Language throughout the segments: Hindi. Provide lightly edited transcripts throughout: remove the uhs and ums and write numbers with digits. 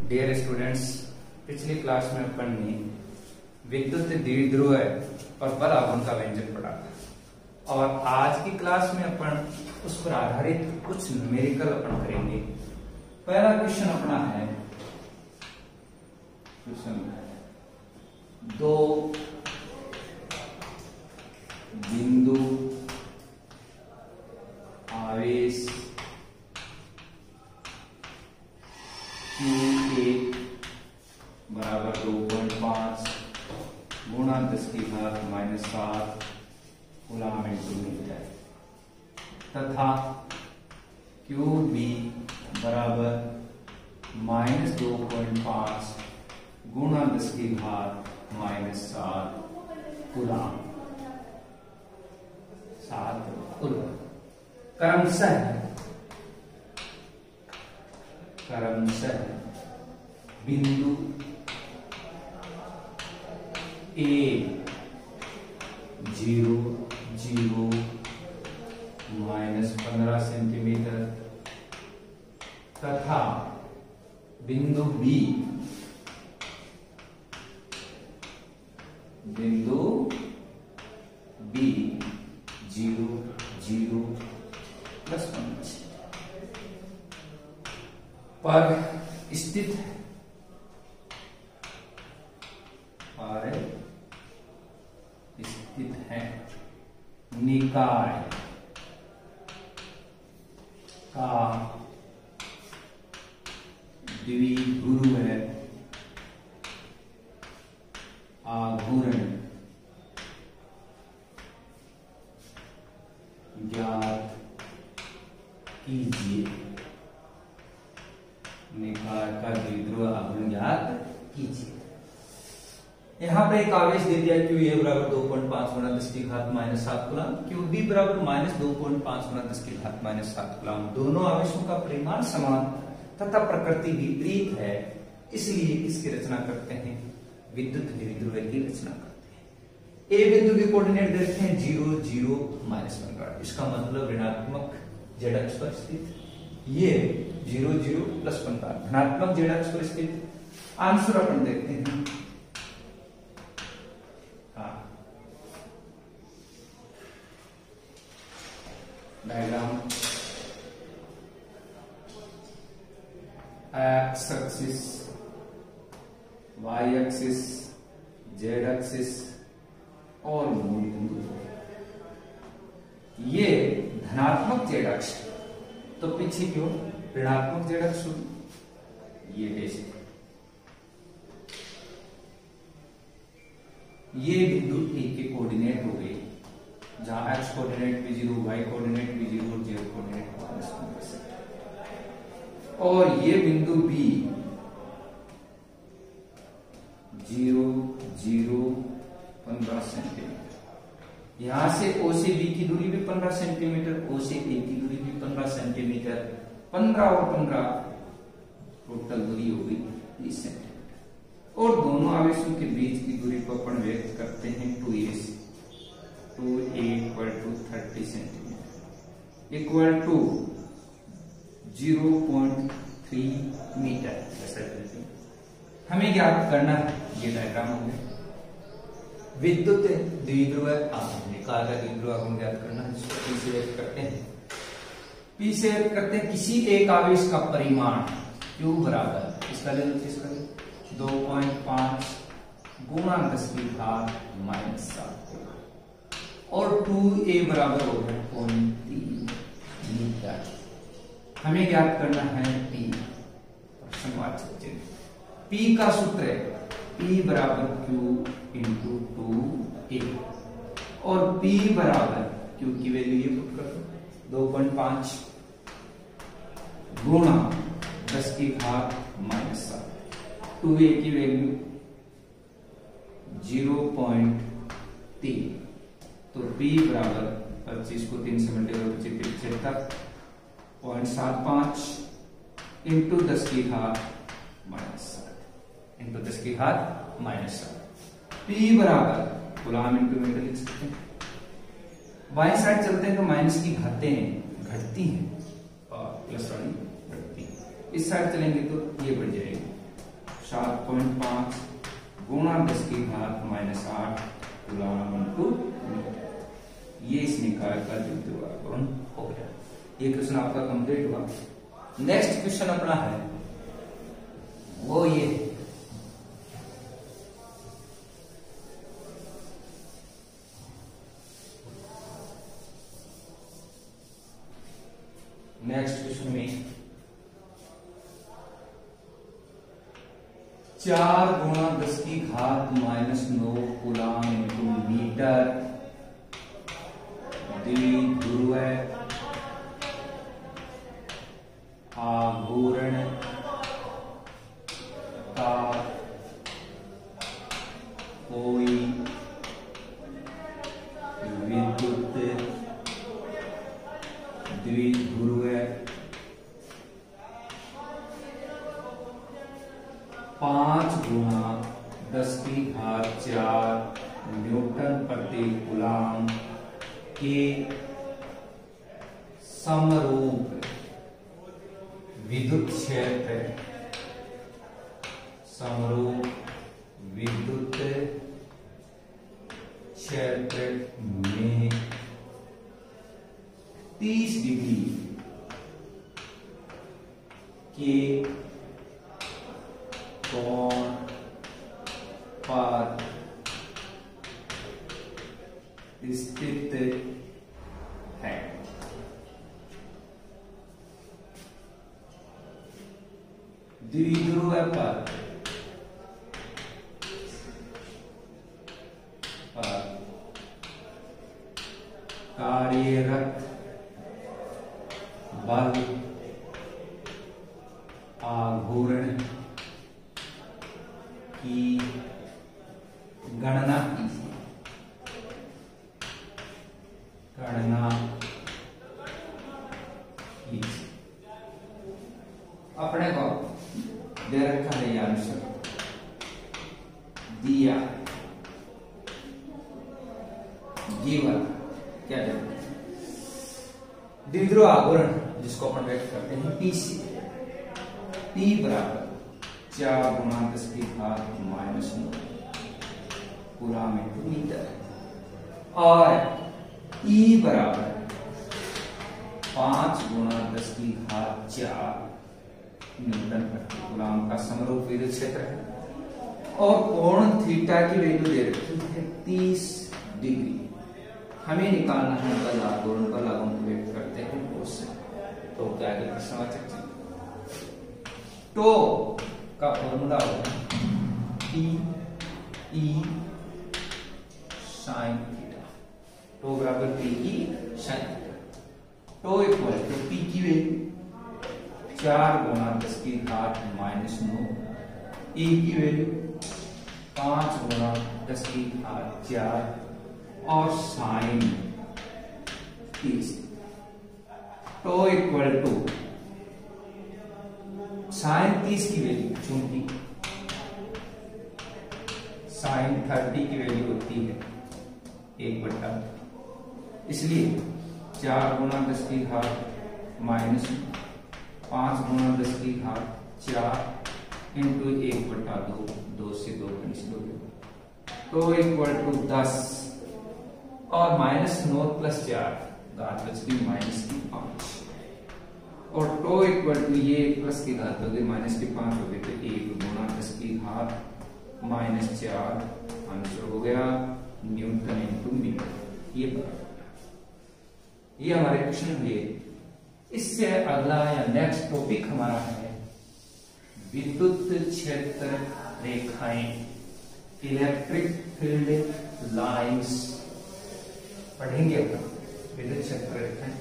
डियर स्टूडेंट्स, पिछली क्लास में अपन ने विद्युत द्विध्रुव और बल आघूर्ण का व्यंजक पढ़ा था और आज की क्लास में अपन उस पर आधारित कुछ न्यूमेरिकल अपन करेंगे। पहला क्वेश्चन अपना है क्वेश्चन 2 बिंदु आवेश Q1 बराबर 2.5 गुणा 10⁻⁷ कूलम इंटू मीटर तथा QB बराबर -2.5 गुणा 10⁻⁷ कूलम 7 कूलम क्रमशः बिंदु A 0 0 -15 सेंटीमीटर तथा बिंदु B 0 0 +15 पर स्थित है निकाय का द्विध्रुव आघूर्ण ज्ञात कीजिए। निकाय का द्विध्रुव आघूर्ण ज्ञात कीजिए। यहाँ पे एक आवेश दे दिया QA बराबर 2.5 गुणा 10⁻⁷ कूलम, QB बराबर -2.5 गुणा 10⁻⁷ कूलम। दोनों आवेशों का परिमाण समान तथा प्रकृति विपरीत है, इसलिए इसकी रचना करते हैं, विद्युत द्विध्रुव की रचना करते हैं। A बिंदु के कोऑर्डिनेट देते हैं 0 0 -15। इसका मतलब ऋणात्मक z अक्ष पर स्थित, ये 0 0 +15 धनात्मक z अक्ष पर स्थित। आंसर अपन देखते हैं। Diagram X axis, Y axis, Z axis और मूल बिंदु। ये धनात्मक जेड अक्ष, तो पीछे क्यों ऋणात्मक जेड अक्ष? ये बेस, ये बिंदु ए के कोऑर्डिनेट हो गए, जहां x कोऑर्डिनेट भी 0, y कोऑर्डिनेट भी 0 और z कोऑर्डिनेट -15। और ये बिंदु B 0 0 15 सेंटीमीटर। यहां से O से B की दूरी भी 15 सेंटीमीटर, O से A की दूरी भी 15 सेंटीमीटर। 15 और 15 टोटल दूरी हो गई 30 सेंटीमीटर। और दोनों आवेशों के बीच की दूरी को अपन व्यक्त करते हैं 2a से। 2a = 30 centimetre equal to 0.3 metre. ऐसा करते हैं, हमें ज्ञात करना है। ये डायग्राम हो गया विद्युत द्विध्रुव आघूर्ण, निकाय का द्विध्रुव आघूर्ण ज्ञात करना है। इसको P से व्यक्त करते हैं। P से व्यक्त करते हैं किसी एक आवेश का परिमाण Q बराबर, इसका ले लो, इसका 2.5 गुणा 10⁻⁷ और 2a बराबर हो गया 0.3 मीटर। हमें ज्ञात करना है P। प्रश्नवाचक चिन्ह। P का सूत्र है P बराबर Q × 2a और P बराबर Q की वैल्यू ये पुट कर दो 2.5 गुणा 10⁻⁷, 2a की वैल्यू 0.3, तो P बराबर 25 को 3 से मल्टीप्लाई 75.75 इंटू 10⁻⁷ इंटू 10⁻⁷। P बराबर कूलम इंटू मीटर लिख सकते हैं। बाएं साइड चलते हैं तो माइनस की घातें घटती हैं और प्लस वाली बढ़ती है। इस साइड चलेंगे तो ये बढ़ जाएगी। 10⁻⁸ कूलम इनटू मीटर। ये इस निकाय का द्विध्रुवाकरण हो गया। ये क्वेश्चन आपका कंप्लीट हुआ। नेक्स्ट क्वेश्चन अपना है वो ये, नेक्स्ट क्वेश्चन में 4 × 10⁻⁹ कूलम इनटू मीटर द्विध्रुव आघूर्ण का कोई विद्युत द्विध्रुव 5 × 10⁴ न्यूटन प्रति कूलम के समरूप विद्युत क्षेत्र, समरूप विद्युत क्षेत्र में 30 डिग्री के कोण पर स्थित है। द्विध्रुव पर कार्यरत बल आघूर्ण की गणना कीजिए। अपने को दे रखा है आंसर दिया जीवन क्या द्विध्रुव आघूर्ण जिसको अपन व्यक्त करते हैं P से, P बराबर 4 × 10⁻⁹ कूलम इनटू मीटर और E बराबर 5 × 10⁴ न्यूटन प्रति कूलम का समरूप विद्युत क्षेत्र है और कोण थीटा की वैल्यू दे रखी है 30 डिग्री। हमें निकालना है बल आघूर्ण, बल आघूर्ण को व्यक्त करते हैं उससे। तो क्या है प्रश्नवाचक चिन्ह, टो का फॉर्मूला होगा P E sin थीटा, टो बराबर P E sin थीटा। टो इक्वल टू P की वैल्यू 4 × 10⁻⁹, E की वैल्यू 5 × 10⁴ और साइन 30। टो इक्वल टू साइन 30 की वैल्यू, चूंकि साइन 30 की वैल्यू होती है 1/, इसलिए 4 × 10⁻⁻, 5 × 10⁴ इंटू 1/2, 2 से 2 कैंसिल हो गया, तो इक्वल टू 10 और -9 + 4 घात बच गई -5 और टो इक्वल टू ये प्लस की घात हो गई -5 हो गई, तो 1 × 10⁻⁴ आंसर हो गया न्यूटन इनटू मीटर। ये हमारे क्वेश्चन हुए। इससे अगला या नेक्स्ट टॉपिक हमारा है विद्युत क्षेत्र रेखाएं, इलेक्ट्रिक फील्ड लाइंस पढ़ेंगे अपन विद्युत क्षेत्र रेखाएं।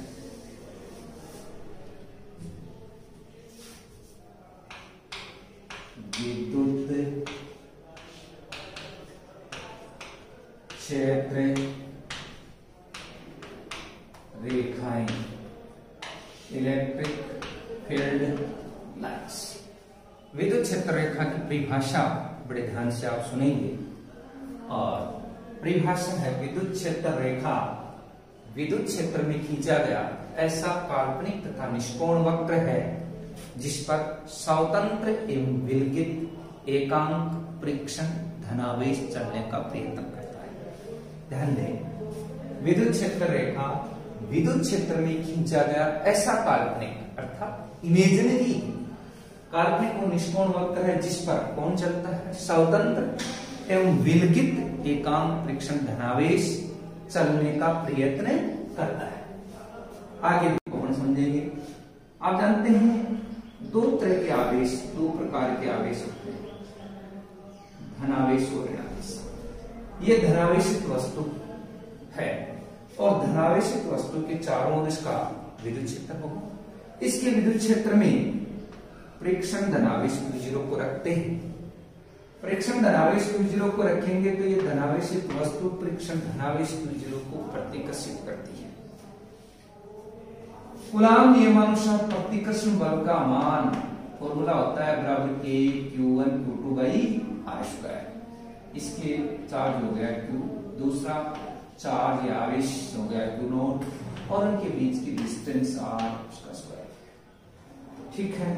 विद्युत क्षेत्र रेखाएं, इलेक्ट्रिक फील्ड लाइंस। विद्युत क्षेत्र रेखा की परिभाषा बड़े ध्यान से आप सुनेंगे और परिभाषा है विद्युत क्षेत्र रेखा विद्युत क्षेत्र में खींचा गया ऐसा काल्पनिक तथा निष्कोण वक्र है जिस पर स्वतंत्र एवं विलगित एकांक परीक्षण धनावेश चलने का प्रयत्न करता है। ध्यान दें, विद्युत क्षेत्र रेखा विद्युत क्षेत्र में खींचा गया ऐसा काल्पनिक अर्थात इमेजिनरी काल्पनिक और निष्कोण वक्र है जिस पर कौन चलता है, स्वतंत्र एवं विलगित एकांक परीक्षण धनावेश चलने का प्रयत्न करता है। आगे कौन समझेंगे। आप जानते हैं दो तरह के आवेश, दो प्रकार के आवेश होते हैं, धनावेश और ऋणावेश। ये धनावेशित वस्तु है और धनावेशित वस्तु के चारों ओर इसका विद्युत क्षेत्र होगा। इसके विद्युत क्षेत्र में प्रेक्षण धनावेश Q0 को रखते हैं। प्रेक्षण धनावेश Q0 को रखेंगे तो ये धनावेशित वस्तु प्रेक्षण धनावेश Q0 को प्रतिकर्षित करती है। कूलाम नियमानुसार प्रतिकर्षण बल का मान फॉर्मूला होता है बराबर K Q1 Q2 by R square. इसके चार्ज हो गया Q, दूसरा चार्ज या आवेश हो गया Q0 और उनके बीच की डिस्टेंस R उसका स्क्वायर। ठीक है,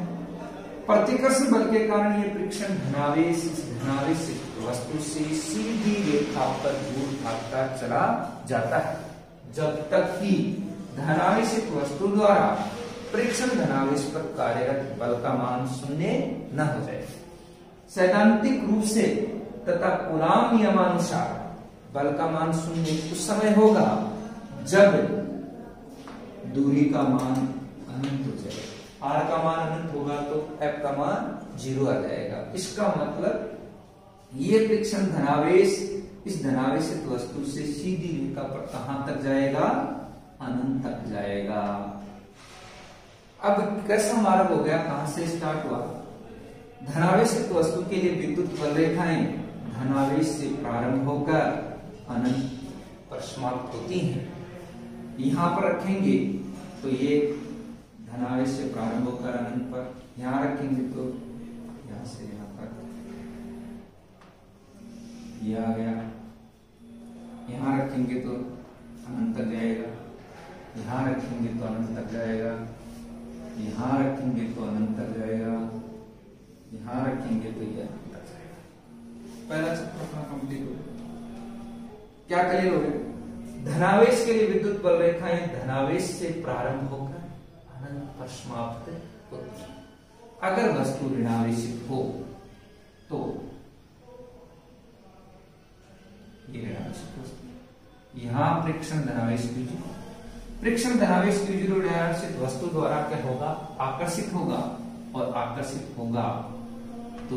प्रतिकर्षण बल के कारण ये परीक्षण धनावेश इस धनावेशित वस्तु से सीधी रेखा पर दूर भागता चला जाता है जब तक कि धनावेशित वस्तु द्वारा परीक्षण धनावेश पर कार्यरत बल का मान शून्य न हो जाए। सैद्धांतिक रूप से तथा कूलाम नियमानुसार बल का मान शून्य उस समय होगा जब दूरी का मान अनंत हो जाए। R का मान अनंत होगा तो F का मान 0 आ जाएगा। इसका मतलब ये परीक्षण धनावेश इस धनावेशित वस्तु से सीधी रेखा पर कहां तक जाएगा, अनंत तक जाएगा। अब कैसा मार्ग हो गया, कहां से स्टार्ट हुआ। धनावेशित वस्तु के लिए विद्युत बल रेखाएं धनावेश से प्रारंभ होकर अनंत पर समाप्त होती हैं। यहां पर रखेंगे तो ये धनावेश से प्रारंभ होकर अनंत पर, यहां रखेंगे तो यहां से यहां तक ये आ गया, यहां रखेंगे तो अनंत तक जाएगा, यहां रखेंगे तो अनंत तक जाएगा, यहां रखेंगे तो अनंत तक जाएगा, यहां रखेंगे तो यह अनंत तक जाएगा। पहला चक्र अपना कंप्लीट हो गया। क्या क्लियर हो गया। धनावेश के लिए विद्युत बल रेखाएं धनावेश से प्रारंभ होकर अनंत पर समाप्त होती है। अगर वस्तु ऋणावेशित हो तो ये ऋणावेशित वस्तु, यहां प्रेक्षण धनावेश Q0, प्रेक्षण धनावेश Q0 ऋणावेशित वस्तु द्वारा क्या होगा, आकर्षित होगा और आकर्षित होगा तो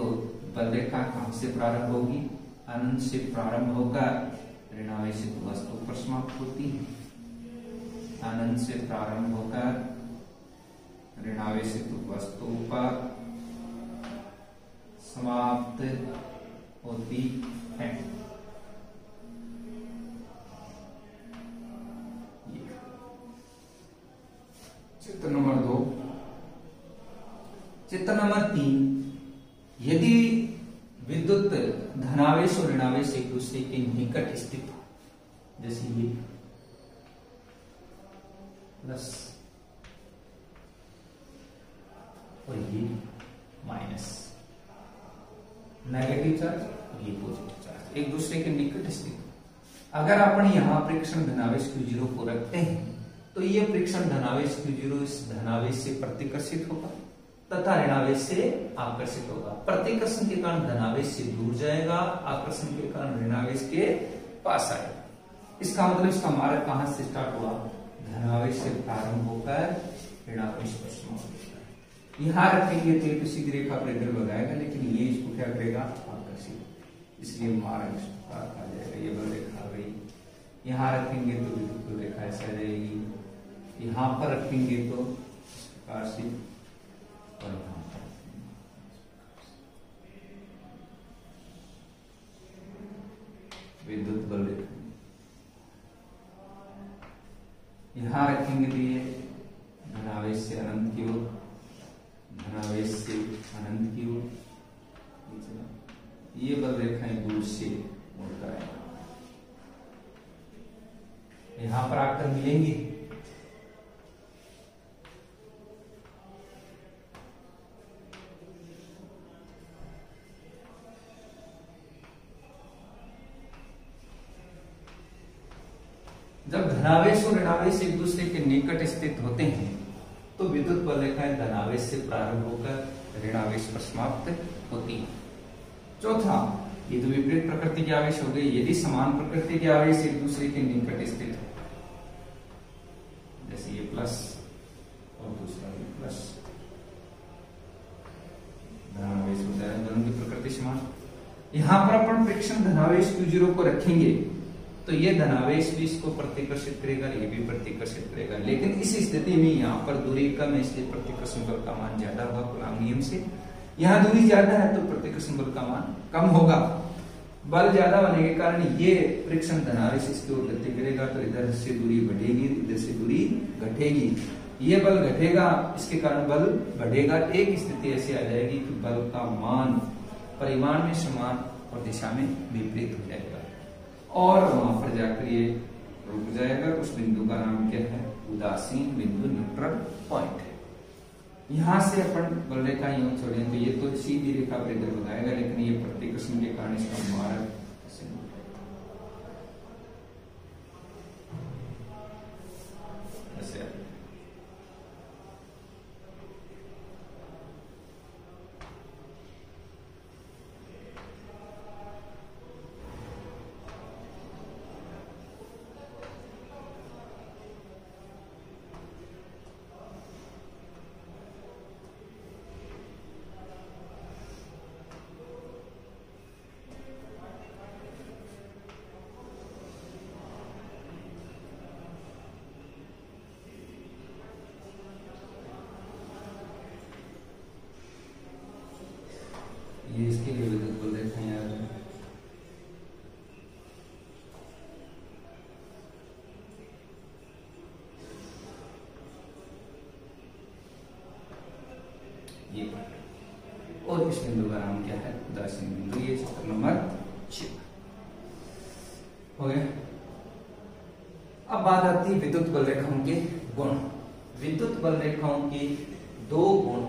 बल रेखा कहां से प्रारंभ होगी, अनंत से प्रारंभ होकर ऋणावेशित वस्तु पर समाप्त होती है। अनंत से प्रारंभ होकर ऋणावेशित वस्तु पर समाप्त होती है। चित्र नंबर 2। चित्र नंबर 3, यदि विद्युत धनावेश और ऋणावेश एक दूसरे के निकट स्थित हो, जैसे ये प्लस और ये माइनस, नेगेटिव चार्ज, ये पॉजिटिव चार्ज एक दूसरे के निकट स्थित हो। अगर अपन यहां प्रेक्षण धनावेश Q0 को रखते हैं तो ये प्रेक्षण धनावेश Q0 इस धनावेश से प्रतिकर्षित होगा तथा ऋणावेश से आकर्षित होगा। प्रतिकर्षण के कारण धनावेश से दूर जाएगा, आकर्षण के कारण ऋणावेश के पास आएगा। इसका मतलब इसका मार्ग कहां से स्टार्ट हुआ, धनावेश से प्रारंभ होकर ऋणावेश पर समाप्त होता है। यहां रखेंगे तो सीधी रेखा पर इधर लगाएगा, लेकिन ये इसको क्या करेगा, आकर्षित, इसलिए मार्ग आ जाएगा। ये बल रेखा आ गई, यहां रखेंगे तो विद्युत रेखा ऐसा रहेगी, यहां पर रखेंगे तो इस प्रकार से और यहां पर विद्युत बल रेखा, यहां रखेंगे तो ये धनावेश से अनंत की ओर, धनावेश से अनंत की ओर, ये बल रेखाएं दूर से मुड़कर आएंगी, यहां पर आकर मिलेंगी। जब धनावेश और ऋणावेश एक दूसरे के निकट स्थित होते हैं तो विद्युत बल रेखाएं धनावेश से प्रारंभ होकर ऋणावेश पर समाप्त होती है। चौथा, ये तो विपरीत प्रकृति के आवेश हो गए। यदि समान प्रकृति के आवेश एक दूसरे के निकट स्थित हो, जैसे ये प्लस और दूसरा भी प्लस, धनावेश होता है, दोनों की प्रकृति समान। यहां पर अपन प्रेक्षण धनावेश Q0 को रखेंगे तो ये धनावेश भी इसको प्रतिकर्षित करेगा, ये भी प्रतिकर्षित करेगा। लेकिन इस स्थिति में यहाँ पर दूरी कम है, इसलिए प्रतिकर्षण बल का मान ज्यादा होगा कूलॉम नियम से। यहाँ दूरी ज्यादा है तो प्रतिकर्षण बल का मान कम होगा। बल ज्यादा होने के कारण ये प्रेक्षण धनावेश इसकी ओर गति करेगा तो इधर से दूरी बढ़ेगी, इधर से दूरी घटेगी। ये बल घटेगा, इसके कारण बल बढ़ेगा। एक स्थिति ऐसी आ जाएगी कि बल का मान परिमाण में समान और दिशा में विपरीत हो जाएगा और वहां पर जाकर ये रुक जाएगा। उस बिंदु का नाम क्या है? उदासीन बिंदु, न्यूट्रल पॉइंट है। यहां से अपन बल रेखा यूं छोड़ें तो ये तो सीधी रेखा पर इधर बताएगा, लेकिन ये प्रतिकर्षण के कारण इसका मार्ग ऐसे ये इसके लिए विद्युत बल रेखाएं याद है। ये और इस बिंदु का नाम क्या है? उदासीन बिंदु। ये चित्र नंबर 6 हो गया। अब बात आती है विद्युत बल रेखाओं के गुण। विद्युत बल रेखाओं के 2 गुण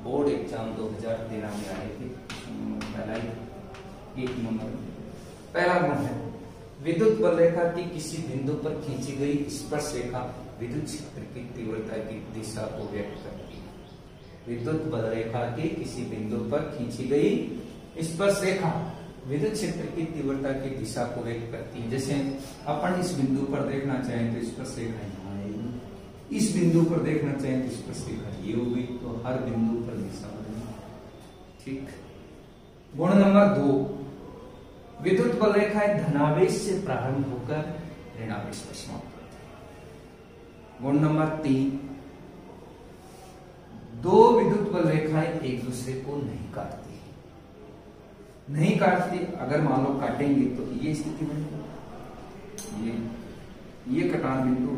बोर्ड एग्जाम 2013 में आए थे। एक नंबर पहला गुण है विद्युत बल रेखा की किसी बिंदु पर खींची गई स्पर्श रेखा विद्युत क्षेत्र की तीव्रता की दिशा को व्यक्त करती है। विद्युत बल रेखा की किसी बिंदु पर खींची गई स्पर्श रेखा विद्युत क्षेत्र की तीव्रता की दिशा को व्यक्त करती है। जैसे अपन इस बिंदु पर देखना चाहें तो स्पर्श रेखा यहाँ आएगी, इस बिंदु पर देखना चाहें तो स्पर्श रेखा ये होगी, तो हर बिंदु पर दिशा बदलेगी। ठीक। गुण नंबर 2, विद्युत बल रेखाएं धनावेश से प्रारंभ होकर ऋणावेश पर समाप्त होती है। गुण नंबर 3, 2 विद्युत बल रेखाएं एक दूसरे को नहीं काटती। नहीं काटती, अगर मान लो काटेंगे तो ये स्थिति बनेगी। ये कटान बिंदु,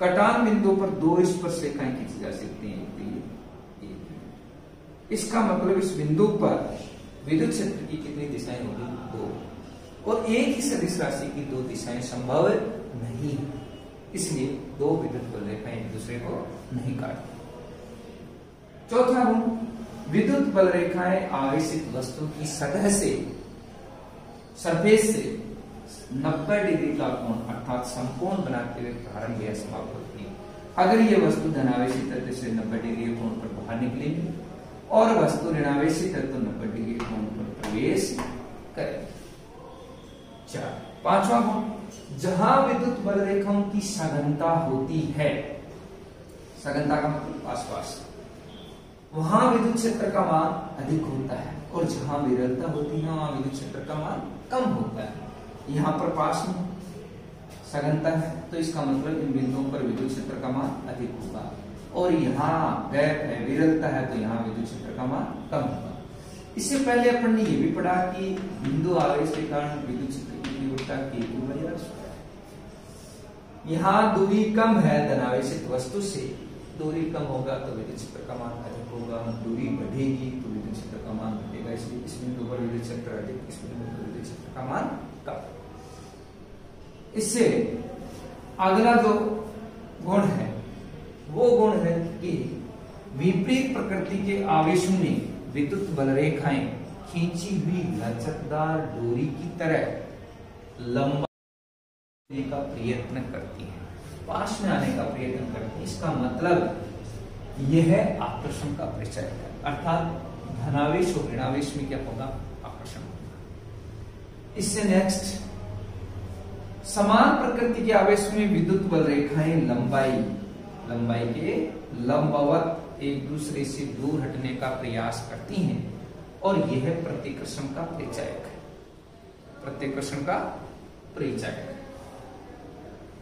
कटान बिंदु पर 2 स्पर्श रेखाएं खींची जा सकती हैं। इसका मतलब इस बिंदु पर विद्युत क्षेत्र की कितनी दिशाएं होगी? 2। और एक ही सदिश राशि की 2 दिशाएं संभव नहीं, इसलिए 2 विद्युत बल रेखाएं एक दूसरे को नहीं काटती। चौथा गुण, विद्युत बल रेखाएं आवेशित वस्तु की सतह से, सरफेस से 90 डिग्री का कोण अर्थात समकोण बनाते हुए प्रारंभ या समाप्त होती है। अगर ये वस्तु धनावेशी तत्व से 90 डिग्री कोण पर बाहर निकलेगी और वस्तु ऋणावेशी तत्व 90 डिग्री कोण पर प्रवेश करेगी। 4। पांचवा गुण, जहां विद्युत बल रेखाओं की सघनता होती है, सघनता का मतलब आसपास, वहां विद्युत क्षेत्र का मान अधिक होता है और जहां विरलता होती है वहां विद्युत क्षेत्र का मान कम होता है। यहाँ पर पास में सघनता है तो इसका मतलब इन बिंदुओं पर विद्युत क्षेत्र का मान अधिक होगा और यहाँ गैप है, विरलता है तो यहाँ विद्युत क्षेत्र का मान कम होगा। इससे पहले अपन ने ये भी पढ़ा कि बिंदु आवेश के कारण विद्युत क्षेत्र की तीव्रता K2/R²। यहाँ दूरी कम है धनावेशित वस्तु से, दूरी कम होगा तो विद्युत क्षेत्र का मान अधिक होगा, दूरी बढ़ेगी तो विद्युत क्षेत्र का मान घटेगा। इसलिए इस बिंदु पर विद्युत क्षेत्र अधिक, इस बिंदु पर विद्युत क्षेत्र का मान कम। इससे अगला जो गुण है वो गुण है कि विपरीत प्रकृति के आवेशों में विद्युत बल रेखाएं खींची हुई लचकदार डोरी की तरह लंबा का प्रयत्न करती है, पास में आने का प्रयत्न करती है। इसका मतलब यह है आकर्षण का परिचय है, अर्थात धनावेश और ऋणावेश में क्या होगा, आकर्षण होगा। इससे नेक्स्ट, समान प्रकृति के आवेश में विद्युत बल रेखाएं लंबाई के लंबवत एक दूसरे से दूर हटने का प्रयास करती हैं और यह प्रतिकर्षण का परिचायक है, प्रतिकर्षण का परिचायक है।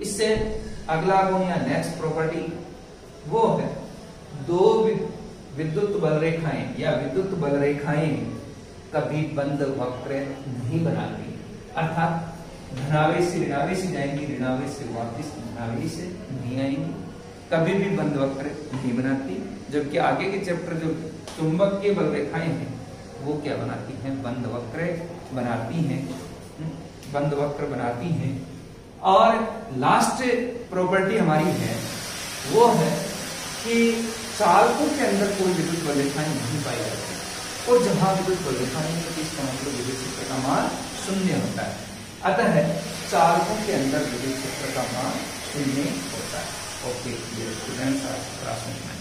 इससे अगला गुण या नेक्स्ट प्रॉपर्टी वो है, दो विद्युत बल रेखाएं या विद्युत बल रेखाएं कभी बंद वक्र नहीं बनाती, अर्थात धनावेश से ऋणावेश से जाएंगी, ऋणावेश से वापस धनावेश से नहीं आएंगी, कभी भी बंद वक्र नहीं बनाती। जबकि आगे के चैप्टर जो चुंबकीय बल रेखाएं हैं वो क्या बनाती हैं, बंद वक्र बनाती हैं, बंद वक्र बनाती हैं। और लास्ट प्रॉपर्टी हमारी है वो है कि चालकों के अंदर कोई विद्युत बल रेखाएं नहीं पाई जाती, और जहां विद्युत बल रेखाएं होती है इसका मतलब विद्युत क्षेत्र का मान शून्य होता है। अतः चालकों के अंदर विद्युत क्षेत्र का मान शून्य होता है। ओके स्टूडेंट्स, आज क्लास में